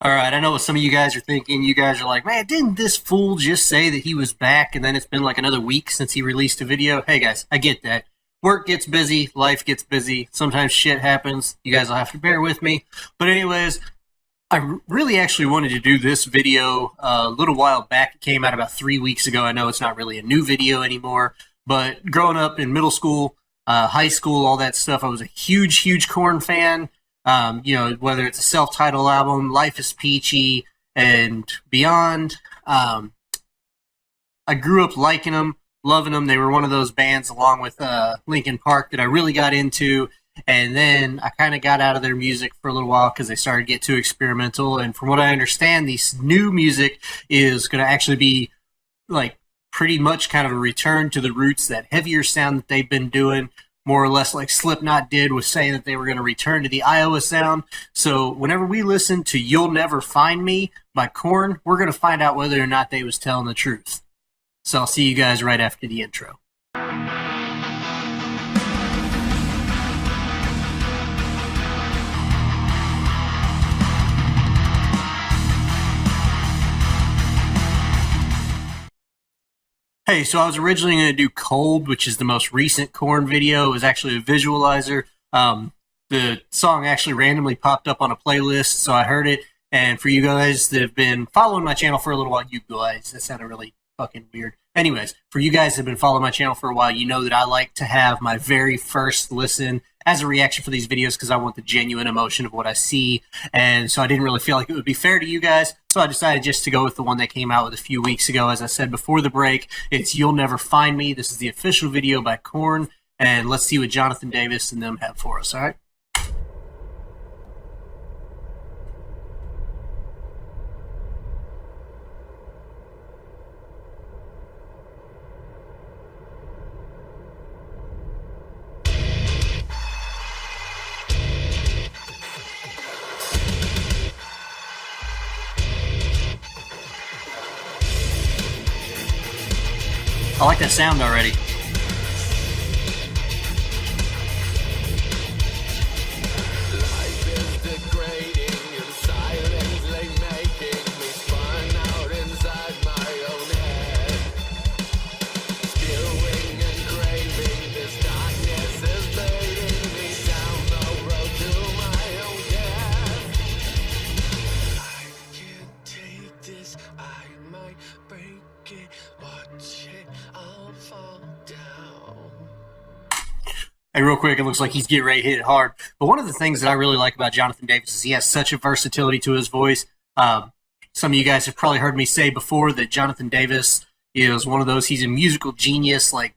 All right, I know what some of you guys are thinking. You guys are like, man, didn't this fool just say that he was back and then it's been like another week since he released a video? Hey guys, I get that. Work gets busy, life gets busy, sometimes shit happens. You guys will have to bear with me. But, anyways, I really actually wanted to do this video a little while back. It came out about 3 weeks ago. I know it's not really a new video anymore, but growing up in middle school, high school, all that stuff, I was a huge Korn fan. Whether it's a self-titled album, Life Is Peachy, and beyond. I grew up liking them, loving them. They were one of those bands, along with Linkin Park, that I really got into. And then I kind of got out of their music for a little while because they started to get too experimental. And from what I understand, this new music is going to actually be like pretty much kind of a return to the roots, that heavier sound that they've been doing, more or less like Slipknot did, was saying that they were going to return to the Iowa sound. So whenever we listen to You'll Never Find Me by Korn, we're going to find out whether or not they was telling the truth. So I'll see you guys right after the intro. Hey, so I was originally going to do Cold, which is the most recent Korn video. It was actually a visualizer. The song actually randomly popped up on a playlist, so I heard it. And for you guys that have been following my channel for a little while, you guys, that sounded really fucking weird. Anyways, for you guys that have been following my channel for a while, you know that I like to have my very first listen as a reaction for these videos because I want the genuine emotion of what I see. And so I didn't really feel like it would be fair to you guys. So I decided just to go with the one that came out with a few weeks ago. As I said before the break, it's You'll Never Find Me. This is the official video by Korn. And let's see what Jonathan Davis and them have for us, all right? I like that sound already. Hey, real quick, it looks like he's getting ready to hit it hard. But one of the things that I really like about Jonathan Davis is he has such a versatility to his voice. Some of you guys have probably heard me say before that Jonathan Davis is one of those, he's a musical genius. Like,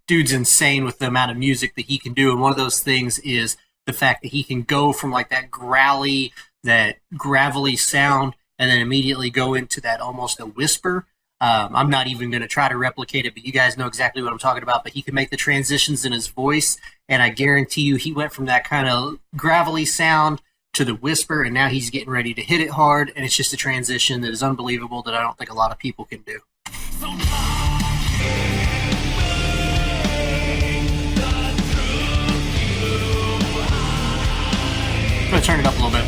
dude's insane with the amount of music that he can do. And one of those things is the fact that he can go from like that growly, that gravelly sound and then immediately go into that almost a whisper. I'm not even going to try to replicate it, but you guys know exactly what I'm talking about. But he can make the transitions in his voice, and I guarantee you he went from that kind of gravelly sound to the whisper, and now he's getting ready to hit it hard, and it's just a transition that is unbelievable that I don't think a lot of people can do. I'm going to turn it up a little bit.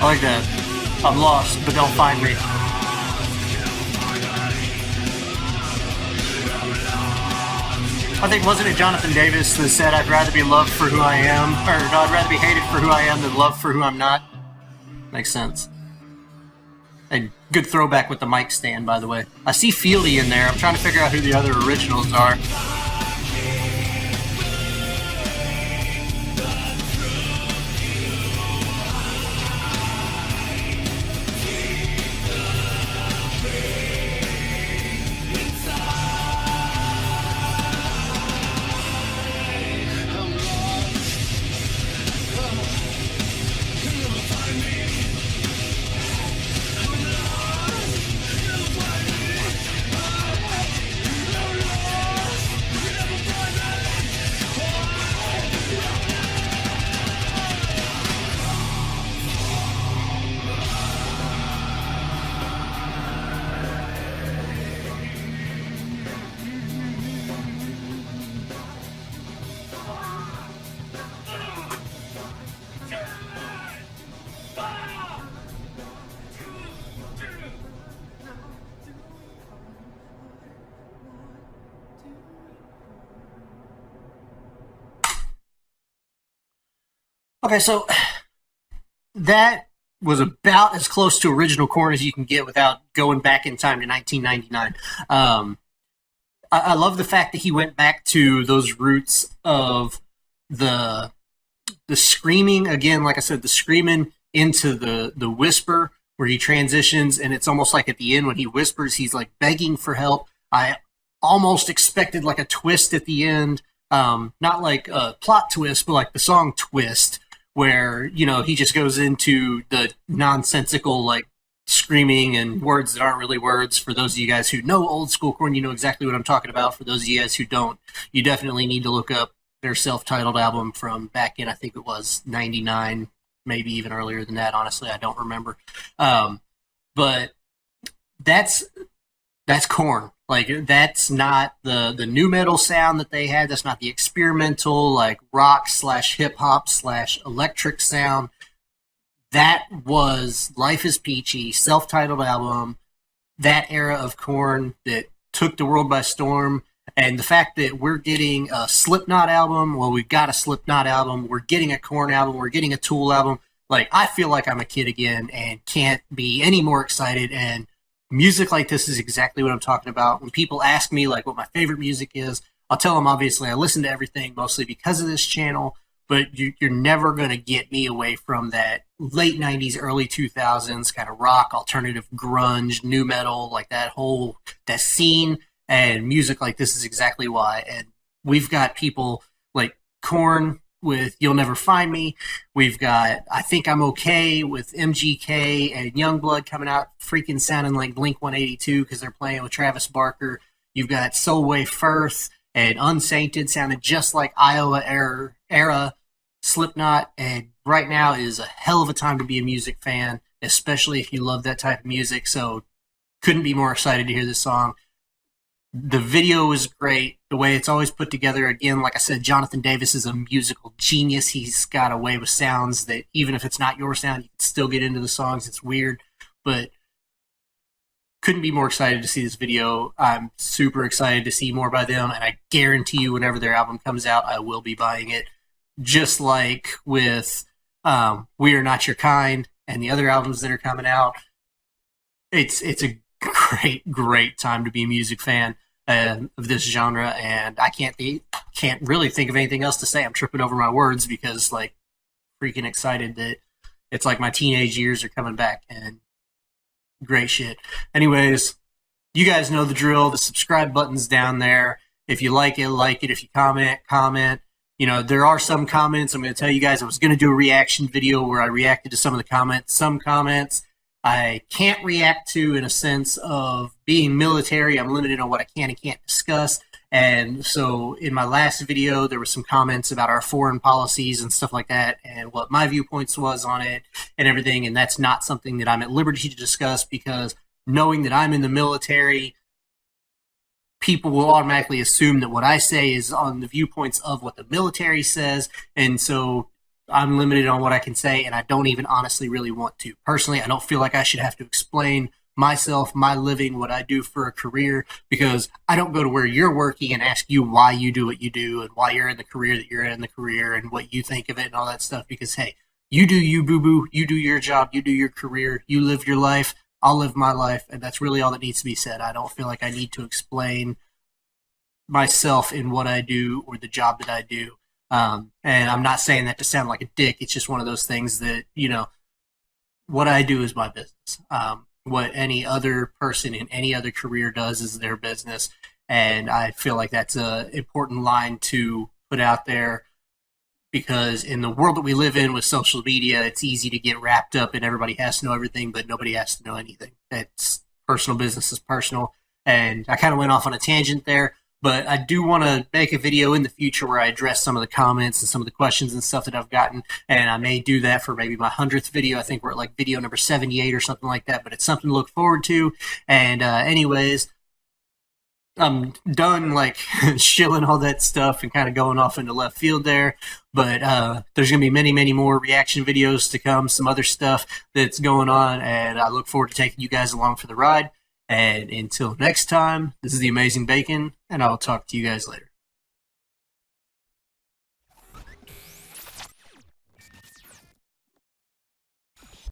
I like that. I'm lost, but don't find me. I think, wasn't it Jonathan Davis that said, I'd rather be loved for who I am, or no, I'd rather be hated for who I am than loved for who I'm not? Makes sense. A good throwback with the mic stand, by the way. I see Fieldy in there. I'm trying to figure out who the other originals are. Okay, so that was about as close to original Korn as you can get without going back in time to 1999. I love the fact that he went back to those roots of the screaming again. Like I said, the screaming into the whisper, where he transitions, and it's almost like at the end when he whispers, he's like begging for help. I almost expected like a twist at the end, not like a plot twist, but like the song Twist, where, you know, he just goes into the nonsensical, like, screaming and words that aren't really words. For those of you guys who know old school Korn, you know exactly what I'm talking about. For those of you guys who don't, you definitely need to look up their self-titled album from back in, I think it was 99, maybe even earlier than that. Honestly, I don't remember. But that's Korn. Like, that's not the new metal sound that they had. That's not the experimental, like, rock / hip hop / electric sound. That was Life Is Peachy, self-titled album, that era of Korn that took the world by storm. And the fact that we're getting a Slipknot album, well, we've got a Slipknot album, we're getting a Korn album, we're getting a Tool album. Like, I feel like I'm a kid again and can't be any more excited. And music like this is exactly what I'm talking about. When people ask me, like, what my favorite music is, I'll tell them, obviously, I listen to everything mostly because of this channel, but you're never going to get me away from that late 90s, early 2000s kind of rock, alternative, grunge, new metal, like that scene. And music like this is exactly why. And we've got people like Korn with You'll Never Find Me. We've got I Think I'm Okay with MGK and Youngblood coming out freaking sounding like Blink-182 because they're playing with Travis Barker. You've got Solway Firth and Unsainted sounding just like Iowa era Slipknot. And right now is a hell of a time to be a music fan, especially if you love that type of music. So couldn't be more excited to hear this song. The video is great. The way it's always put together. Again, like I said, Jonathan Davis is a musical genius. He's got a way with sounds that even if it's not your sound, you can still get into the songs. It's weird, but couldn't be more excited to see this video. I'm super excited to see more by them, and I guarantee you whenever their album comes out, I will be buying it. Just like with We Are Not Your Kind and the other albums that are coming out. It's a great time to be a music fan of this genre, and I can't really think of anything else to say. I'm tripping over my words because, like, freaking excited that it's like my teenage years are coming back, and great shit. Anyways, you guys know the drill. The subscribe button's down there. If you like it, like it. If you comment. You know, there are some comments. I'm going to tell you guys I was going to do a reaction video where I reacted to some of the comments. Some comments I can't react to in a sense of being military. I'm limited on what I can and can't discuss. And so in my last video, there were some comments about our foreign policies and stuff like that and what my viewpoints was on it and everything. And that's not something that I'm at liberty to discuss because knowing that I'm in the military, people will automatically assume that what I say is on the viewpoints of what the military says. And so I'm limited on what I can say, and I don't even honestly really want to. Personally, I don't feel like I should have to explain myself, my living, what I do for a career, because I don't go to where you're working and ask you why you do what you do and why you're in the career that you're in the career and what you think of it and all that stuff. Because, hey, you do you, boo boo. You do your job. You do your career. You live your life. I'll live my life. And that's really all that needs to be said. I don't feel like I need to explain myself in what I do or the job that I do. And I'm not saying that to sound like a dick. It's just one of those things that, what I do is my business. What any other person in any other career does is their business. And I feel like that's an important line to put out there, because in the world that we live in with social media, it's easy to get wrapped up and everybody has to know everything, but nobody has to know anything. It's personal business is personal. And I kind of went off on a tangent there, but I do want to make a video in the future where I address some of the comments and some of the questions and stuff that I've gotten. And I may do that for maybe my 100th video. I think we're at like video number 78 or something like that, but it's something to look forward to. And anyways, I'm done like shilling all that stuff and kind of going off into left field there. But there's going to be many, many more reaction videos to come, some other stuff that's going on. And I look forward to taking you guys along for the ride. And until next time, this is the Amazing Bacon, and I'll talk to you guys later.